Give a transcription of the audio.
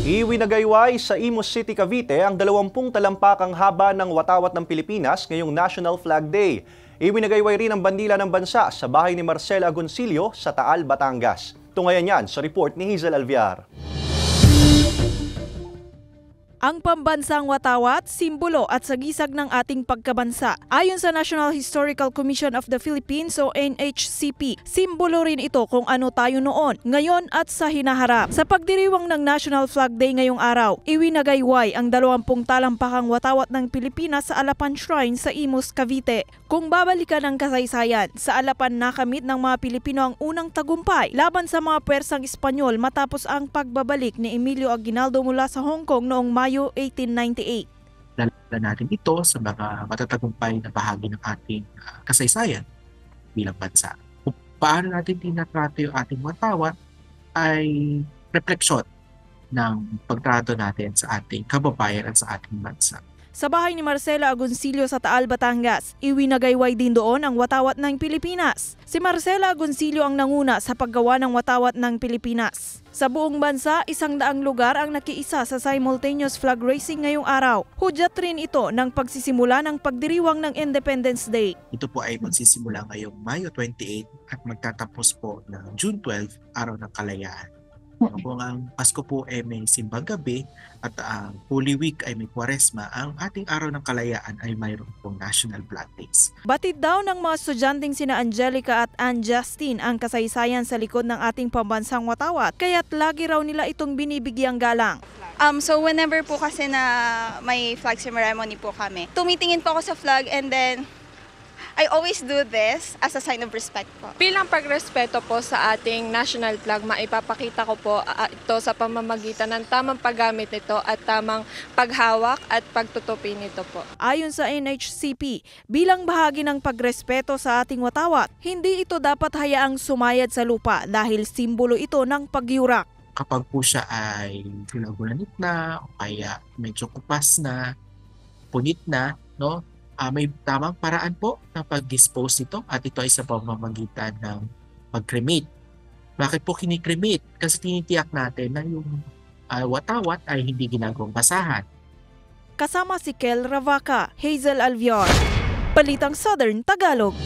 Iwinagayway sa Imus City, Cavite ang 20 talampakang haba ng watawat ng Pilipinas ngayong National Flag Day. Iwinagayway rin ang bandila ng bansa sa bahay ni Marcela Agoncillo sa Taal, Batangas. Tungayan yan sa report ni Hazel Alviar. Ang pambansang watawat, simbolo at sagisag ng ating pagkabansa. Ayon sa National Historical Commission of the Philippines o NHCP, simbolo rin ito kung ano tayo noon, ngayon at sa hinaharap. Sa pagdiriwang ng National Flag Day ngayong araw, iwinagayway ang 20 talampakang watawat ng Pilipinas sa Alapan Shrine sa Imus, Cavite. Kung babalikan ang kasaysayan, sa Alapan nakamit ng mga Pilipino ang unang tagumpay laban sa mga Pwersang Espanyol matapos ang pagbabalik ni Emilio Aguinaldo mula sa Hong Kong noong Mayo 1898. Lalala natin ito sa mga matatagumpay na bahagi ng ating kasaysayan bilang bansa. Kung paano natin tinatrato yung ating watawat ay refleksyon ng pagtrato natin sa ating kababayan at sa ating bansa. Sa bahay ni Marcela Agoncillo sa Taal, Batangas, iwinagayway din doon ang watawat ng Pilipinas. Si Marcela Agoncillo ang nanguna sa paggawa ng watawat ng Pilipinas. Sa buong bansa, 100 lugar ang nakiisa sa simultaneous flag raising ngayong araw. Hudyat rin ito ng pagsisimula ng pagdiriwang ng Independence Day. Ito po ay magsisimula ngayong Mayo 28 at magtatapos po ng June 12, Araw ng Kalayaan. Kung ang Pasko po ay may simbang gabi at ang Holy Week ay may Kwaresma, ang ating Araw ng Kalayaan ay mayroon pong National Flag Days. Batid daw ng mga estudyanteng sina Angelica at Ann Justin ang kasaysayan sa likod ng ating pambansang watawat, kaya't lagi raw nila itong binibigyang galang. So whenever po kasi na may flag ceremony po kami, tumitingin po ako sa flag and then I always do this as a sign of respect po. Bilang pagrespeto po sa ating national flag, maipapakita ko po ito sa pamamagitan ng tamang paggamit nito at tamang paghawak at pagtutupi nito po. Ayon sa NHCP, bilang bahagi ng pagrespeto sa ating watawat, hindi ito dapat hayaang sumayad sa lupa dahil simbolo ito ng pagyurak. Kapag po siya ay gulagulanit na o kaya medyo kupas na, punit na, no? May tamang paraan po ng pag-dispose nito at ito ay sa pamamagitan ng pag-cremate. Bakit po kinikremate? Kasi tinitiyak natin na yung watawat ay hindi ginagawang basahan. Kasama si Kel Ravaca, Hazel Alviar, Balitang Southern Tagalog.